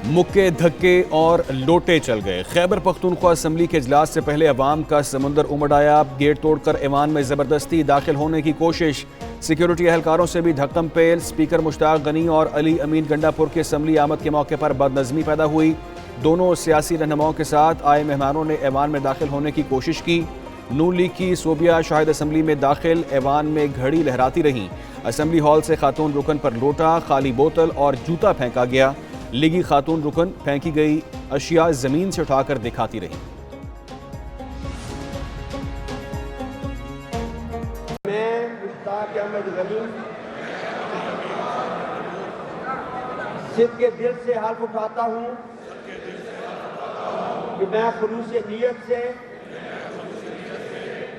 मुक्के धक्के और लोटे चल गए। खैबर पख्तूनख्वा असम्बली के इजलास से पहले अवाम का समुंदर उमड़ आया। गेट तोड़कर ऐवान में ज़बरदस्ती दाखिल होने की कोशिश। सिक्योरिटी एहलकारों से भी धक्कम पेल। स्पीकर मुश्ताक गनी और अली अमीन गंडापुर के असम्बली आमद के मौके पर बदनज़मी पैदा हुई। दोनों सियासी रहनुमाओं के साथ आए मेहमानों ने ऐवान में दाखिल होने की कोशिश की। नून लीग की सोबिया शाहिद असम्बली में दाखिल, ऐवान में घड़ी लहराती रहीं। असम्बली हॉल से खातून रुकन पर लोटा, खाली बोतल और जूता फेंका गया। लीगी खातून रुकन फेंकी गई अशिया जमीन से उठाकर दिखाती रही। मैं मुश्ताक अहमद गनी सिद्ध के दिल से हल्फ उठाता हूँ कि मैं खुलूस नीयत से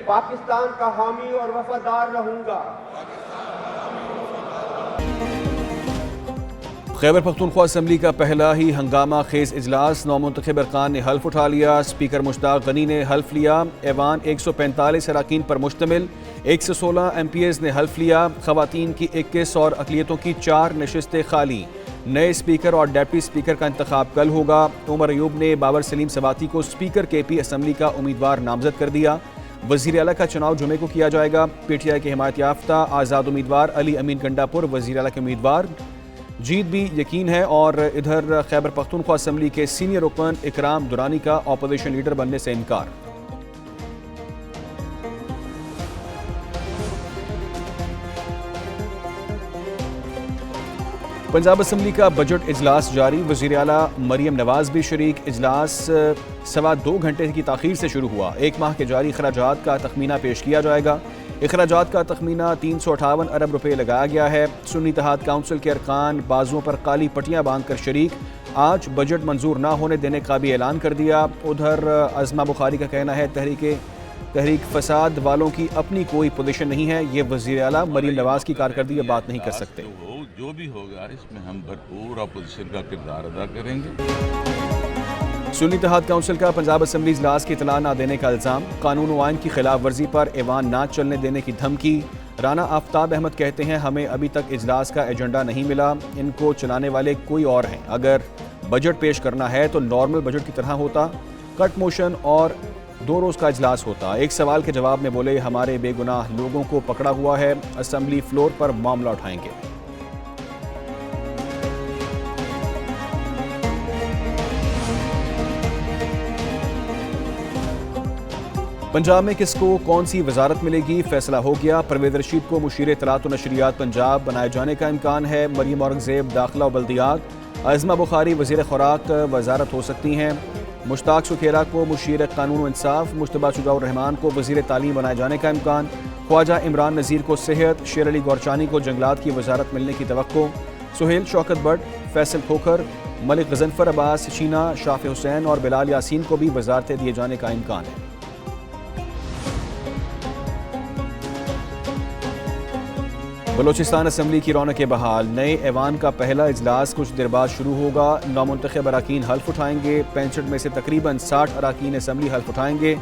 पाकिस्तान का हामी और वफादार रहूँगा। खैबर पख्तूनख्वा असम्बली का पहला ही हंगामा खेज इजलास। नौमुंतखब अरकान ने हल्फ उठा लिया। स्पीकर मुश्ताक गनी ने हल्फ लिया। ऐवान 145 अरकान पर मुश्तमिल। 116 MPs ने हल्फ लिया। खवातीन की 21 और अक़लियतों की 4 नशिस्तें खाली। नए स्पीकर और डिप्टी स्पीकर का इंतखाब कल होगा। उमर अयूब ने बाबर सलीम सवाती को स्पीकर KP असम्बली का उम्मीदवार नामजद कर दिया। वज़ीर आला का चुनाव जुमे को किया जाएगा। PTI के हिमायत याफ्ता आज़ाद उम्मीदवार अली अमीन गंडापुर वज़ीर आला के उम्मीदवार। जीत भी यकीन है। और इधर खैबर पख्तूनख्वा असम्बली के सीनियर रुकन इकराम दुरानी का अपोजिशन लीडर बनने से इनकार। पंजाब असम्बली का बजट इजलास जारी। वज़ीर आला मरियम नवाज भी शरीक। इजलास 2.25 घंटे की ताख़ीर से शुरू हुआ। एक माह के जारी अखराजात का तखमीना पेश किया जाएगा। अखराजात का तखमीना 358 अरब रुपये लगाया गया है। सुन्नी इत्तेहाद काउंसिल के अरकान बाजुओं पर काली पट्टियां बांधकर शरीक। आज बजट मंजूर ना होने देने का भी ऐलान कर दिया। उधर अज़मा बुखारी का कहना है तहरीक फसाद वालों की अपनी कोई पोजीशन नहीं है। ये वज़ीर आला मरीम नवाज की कारकर्दगी बात नहीं कर सकते। जो भी होगा इसमें हम भरपूर अपोजिशन का किरदार अदा करेंगे। सुन्नी इत्तेहाद काउंसिल का पंजाब असम्बली इजलास की इतला न देने का इल्ज़ाम। कानून व आइन की खिलाफ वर्जी पर ऐवान ना चलने देने की धमकी। राना आफ्ताब अहमद कहते हैं हमें अभी तक इजलास का एजेंडा नहीं मिला। इनको चलाने वाले कोई और हैं। अगर बजट पेश करना है तो नॉर्मल बजट की तरह होता। कट मोशन और 2 रोज़ का इजलास होता। एक सवाल के जवाब में बोले हमारे बेगुनाह लोगों को पकड़ा हुआ है। असम्बली फ्लोर पर मामला उठाएंगे। पंजाब में किसको कौन सी वजारत मिलेगी, फैसला हो गया। परवेज़ रशीद को मुशीर इत्तलात व नशरियात पंजाब बनाए जाने का इम्कान है। मरियम औरंगज़ेब दाखिला व बल्दियात, अज़मा बुखारी वज़ीर खुराक वजारत हो सकती हैं। मुश्ताक सुखेरा को मुशीर कानून व इंसाफ, मुश्तबा शुजाउर रहमान को वज़ीर तालीम बनाए जाने का इम्कान। ख्वाजा इमरान नज़ीर को सेहत, शेर अली गौरचानी को जंगलात की वजारत मिलने की तवक्को। सुहेल शौकत बट, फैसल खोखर, मलिक गज़नफ़र अब्बास शीना, शाफ़ हुसैन और बिलाल यासीन को भी वजारतें दिए जाने का इम्कान है। बलोचिस्तान असम्बली की रौनक बहाल। नए ऐवान का पहला इजलास कुछ देर बाद शुरू होगा। नौमुंतखब अराकीन हल्फ उठाएंगे। 65 में से तकरीबन 60 अराकीन असम्बली हल्फ उठाएंगे।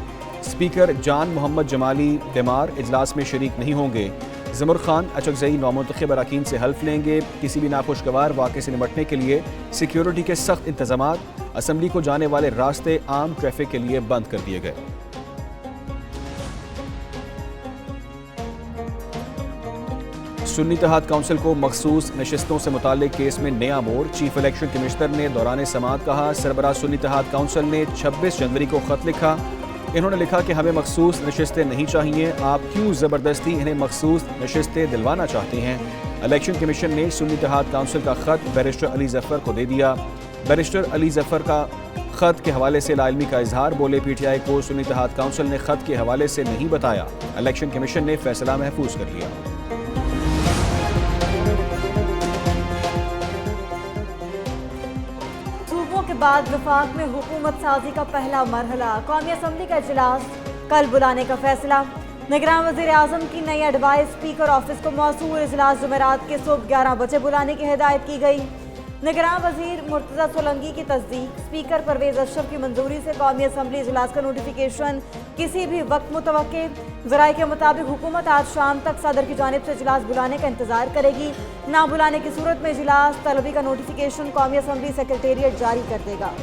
स्पीकर जान मोहम्मद जमाली बीमार, इजलास में शरीक नहीं होंगे। ज़मर खान अचकज़ई नौमुंतखब अराकीन से हल्फ लेंगे। किसी भी नाखुशगवार वाक़े से निपटने के लिए सिक्योरिटी के सख्त इंतज़ामात। असम्बली को जाने वाले रास्ते आम ट्रैफिक के लिए बंद कर दिए गए। सुन्नी इत्तेहाद काउंसिल को मखसूस नशिस्तों से मुताल्लिक केस में नया मोड़। चीफ इलेक्शन कमिश्नर ने दौरान समाअत कहा सरबराह सुन्नी इत्तेहाद काउंसिल ने 26 जनवरी को ख़त लिखा। इन्होंने लिखा कि हमें मखसूस नशिस्तें नहीं चाहिए। आप क्यों ज़बरदस्ती इन्हें मखसूस नशिस्तें दिलवाना चाहते हैं। इलेक्शन कमीशन ने सुन्नी इत्तेहाद काउंसिल का ख़त बैरिस्टर अली ज़फ़र को दे दिया। बैरिस्टर अली ज़फ़र का ख़त के हवाले से लाइलमी का इजहार। बोले PTI को सुन्नी इत्तेहाद काउंसिल ने ख़त के हवाले से नहीं बताया। इलेक्शन कमीशन ने फैसला महफूज कर लिया। के बाद वफाक में हुकूमत साजी का पहला मरहला। कौमी असम्बली का इजलास कल बुलाने का फैसला। निगरान वज़ीर आज़म की नई एडवाइस। स्पीकर ऑफिस को मौसूल इजलास जुमेरात के सुबह 11 बजे बुलाने की हिदायत की गई। निगरान वजीर मुर्तज़ा सोलंकी की तस्दीक, स्पीकर परवेज अशरफ की मंजूरी से कौमी असम्बली इजलास का नोटिफिकेशन किसी भी वक्त मुतवक्के। ज़राए के मुताबिक हुकूमत आज शाम तक सदर की जानिब से इजलास बुलाने का इंतजार करेगी। ना बुलाने की सूरत में इजलास तलबी का नोटिफिकेशन कौमी असम्बली सेक्रेटेरिएट जारी कर देगा।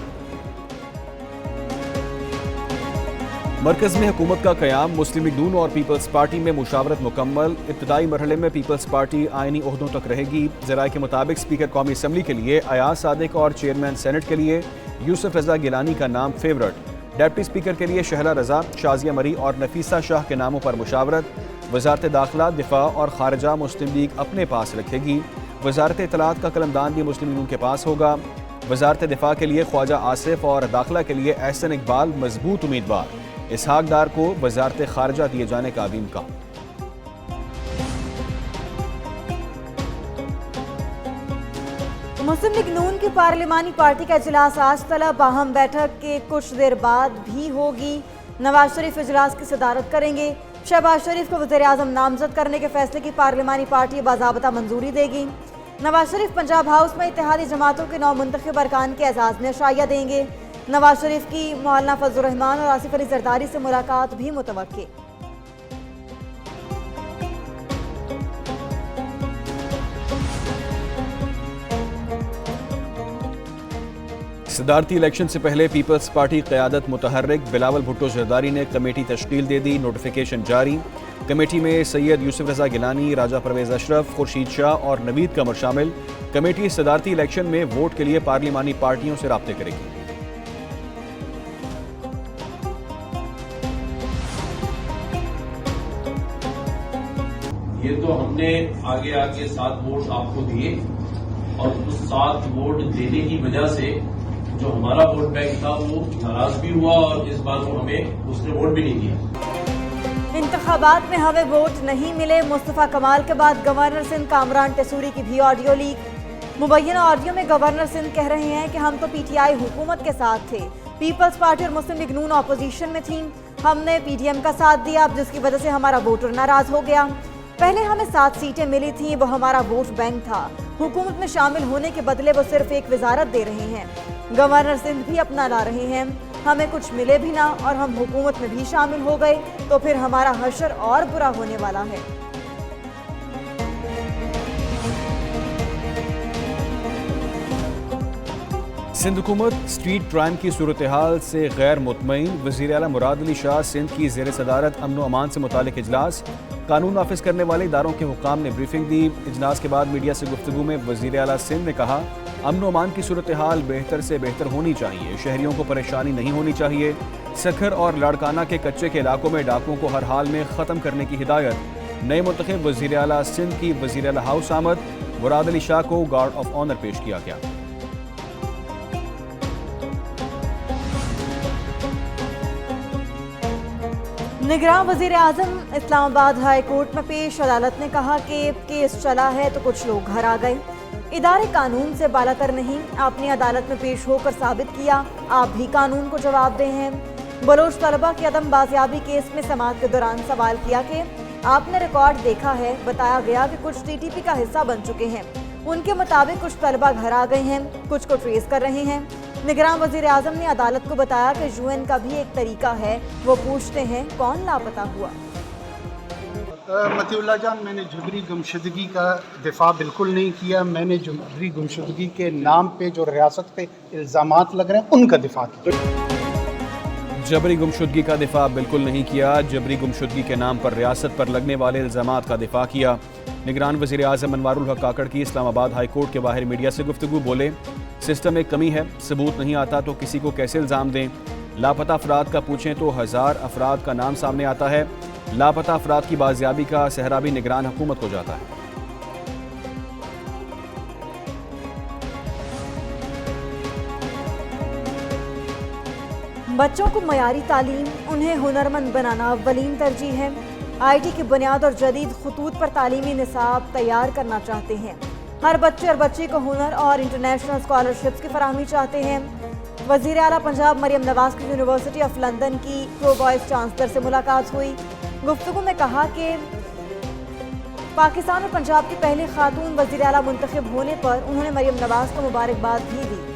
मरकज़ में हुकूमत का क़याम, मुस्लिम लीग नून और पीपल्स पार्टी में मुशावरत मुकम्मल। इब्तदाई मरहले में पीपल्स पार्टी आइनी ओहदों तक रहेगी। ज़राए के मुताबिक स्पीकर कौमी असम्बली के लिए अयाज सादिक और चेयरमैन सेनेट के लिए यूसुफ रज़ा गिलानी का नाम फेवरेट। डिप्टी स्पीकर के लिए शहला रज़ा, शाजिया मरी और नफीसा शाह के नामों पर मुशावरत। वज़ारत दाखिला, दिफा और खारजा मुस्लिम लीग अपने पास रखेगी। वज़ारत इत्तलात का कलमदान भी मुस्लिम लीग के पास होगा। वज़ारत दिफा के लिए ख्वाजा आसिफ और दाखिला के लिए एहसन इकबाल मजबूत उम्मीदवार। इसहाक डार को वज़ारत खारजा दिए जाने का भी इम्कान। मुस्लिम लीग नून की पार्लिमानी पार्टी का इजलास आज तलब अहम बैठक के कुछ देर बाद भी होगी। नवाज शरीफ इजलास की सदारत करेंगे। शहबाज शरीफ को वज़ीर आज़म नामजद करने के फैसले की पार्लिमानी पार्टी बाज़ाबता मंजूरी देगी। नवाज शरीफ पंजाब हाउस में इत्तेहादी जमातों के 9 मुंतखब अरकान के एजाज़ में शाइया देंगे। नवाज शरीफ की मौलाना फजल रहमान और आसिफ अली जरदारी से मुलाकात भी मुतवक्के। सदारती इलेक्शन से पहले पीपल्स पार्टी क़यादत मुतहर्रिक बिलावल भुट्टो जरदारी ने कमेटी तश्कील दे दी। नोटिफिकेशन जारी। कमेटी में सैयद यूसुफ रज़ा गिलानी, राजा परवेज अशरफ, खुर्शीद शाह और नवीद कमर शामिल। कमेटी सदारती इलेक्शन में वोट के लिए पार्लिमानी पार्टियों से राब्ते करेगी। ये तो हमने आगे आके 7 वोट आपको दिए और उस 7 वोट देने की वजह से जो हमारा वोट बैंक था वो नाराज भी हुआ और इस बार वो हमें उसने वोट भी नहीं दिया। इंतखाबात में हमें वोट नहीं मिले। मुस्तफ़ा कमाल के बाद गवर्नर सिंध कामरान टेसूरी की भी ऑडियो लीक। मुबैना ऑडियो में गवर्नर सिंध कह रहे हैं कि हम तो पीटीआई हुकूमत के साथ थे, पीपल्स पार्टी और मुस्लिम लीग नून अपोजिशन में थी। हमने पीडीएम का साथ दिया, जिसकी वजह से हमारा वोटर नाराज हो गया। पहले हमें 7 सीटें मिली थीं, वो हमारा वोट बैंक था। हुकूमत में शामिल होने के बदले वो सिर्फ एक वजारत दे रहे हैं। गवर्नर सिंध भी अपना ला रहे हैं। हमें कुछ मिले भी ना और हम हुकूमत में भी शामिल हो गए तो फिर हमारा हशर और बुरा होने वाला है। सिंध हुकूमत स्ट्रीट क्राइम की सूरत हाल से गैर मुतमईन। वज़ीर आला मुराद अली शाह सिंध की ज़ेर सदारत अमन व अमान से मुतालिक इजलास। कानून नाफिज करने वाले इदारों के हुक्काम ने ब्रीफिंग दी। इजलास के बाद मीडिया से गुफ्तगू में वज़ीर आला सिंध ने कहा, अमन व अमान की सूरत हाल बेहतर से बेहतर होनी चाहिए। शहरियों को परेशानी नहीं होनी चाहिए। सखर और लाड़काना के कच्चे के इलाकों में डाकुओं को हर हाल में ख़त्म करने की हिदायत। नए मुंतखब वज़ीर आला सिंध की वज़ीर आला हाउस आमद। मुराद अली शाह को गार्ड ऑफ ऑनर पेश किया गया। निगरान वज़ीर आज़म इस्लामाबाद हाई कोर्ट में पेश। अदालत ने कहा कि केस चला है तो कुछ लोग घर आ गए। इदारे कानून से बालातर नहीं, आपने अदालत में पेश होकर साबित किया आप भी कानून को जवाब दे हैं। बलोच तलबा के अदम बाजियाबी केस में समाअत के दौरान सवाल किया कि आपने रिकॉर्ड देखा है, बताया गया कि कुछ टीटीपी का हिस्सा बन चुके हैं। उनके मुताबिक कुछ तलबा घर आ गए हैं, कुछ को ट्रेस कर रहे हैं। निगरान वज़ीर आज़म ने अदालत को बताया कि यूएन का भी एक तरीका है, वो पूछते हैं कौन लापता हुआ। मतीउल्लाह जान, मैंने जबरी गुमशुदगी का दिफा बिल्कुल नहीं किया। मैंने जबरी गुमशुदगी के नाम पे जो रियासत पे इल्ज़ामात लग रहे हैं उनका दिफा किया। जबरी गुमशुदगी का दिफा बिल्कुल नहीं किया। जबरी गुमशुदगी के नाम पर रियासत पर लगने वाले इल्ज़ामात का दिफा किया। निगरान वज़ीर आज़म अनवारुल हक काकड़ की इस्लामाबाद हाई कोर्ट के बाहर मीडिया से गुफ्तगू। बोले, सिस्टम में कमी है, सबूत नहीं आता तो किसी को कैसे इल्ज़ाम दें। लापता अफराद का पूछें तो 1000 अफराद का नाम सामने आता है। लापता अफराद की बाजियाबी का सहरा भी निगरान हुकूमत को जाता है। बच्चों को मयारी तालीम, उन्हें हुनरमंद बनाना अव्वलीन तरजीह है। IT की बुनियाद और जदीद खतूत पर तालीमी निसाब तैयार करना चाहते हैं। हर बच्चे और बच्ची को हुनर और इंटरनेशनल स्कॉलरशिप्स की फराहमी चाहते हैं। वज़ीर आला पंजाब मरियम नवाज की यूनिवर्सिटी ऑफ लंदन की प्रो वाइस चांसलर से मुलाकात हुई। गुफ्तगू में कहा कि پاکستان اور پنجاب کی پہلی خاتون وزیر اعلیٰ منتخب ہونے پر انہوں نے مریم نواز کو مبارکباد بھی دی۔